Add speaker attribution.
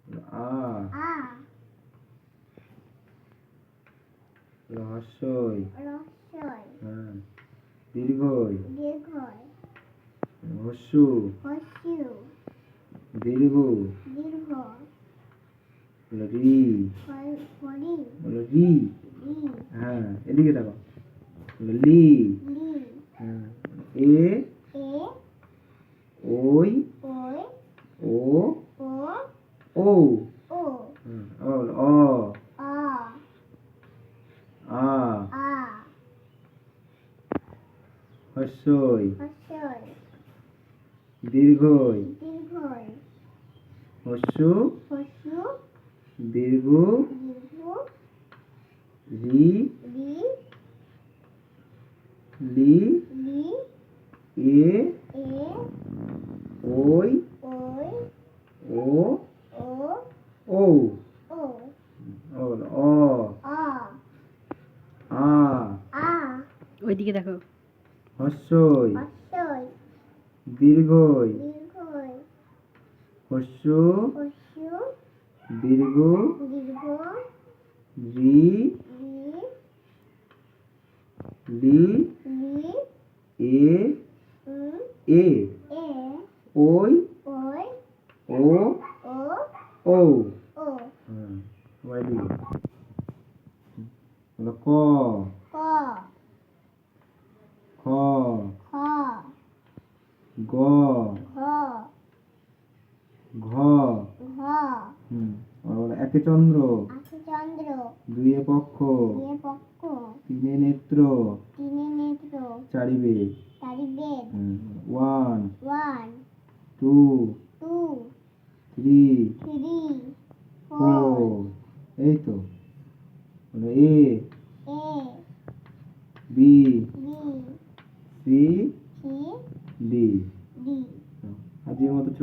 Speaker 1: আ রহস্যই হ্যাঁ দীর্ঘই হস্যু দীর্ঘ রি রি হ্যাঁ এদিকে দেখো লি হ্যাঁ এ ওই ও ও অ আ হস্যই দীর্ঘই হস্যু দীর্ঘ রি লি এ ওই ও ও অ আ
Speaker 2: ওইদিকে দেখো।
Speaker 1: হস্যই দীর্ঘই হস্যু দীর্ঘ রি লি এ ওই ও ও ওইদিকে হলো ক খ গ ঘ একে চন্দ্র দুইয়ে পক্ষ তিনে নেত্র চারি বেদ 1 2 3 4 এই তো এ বি সি ডি আজকের মতো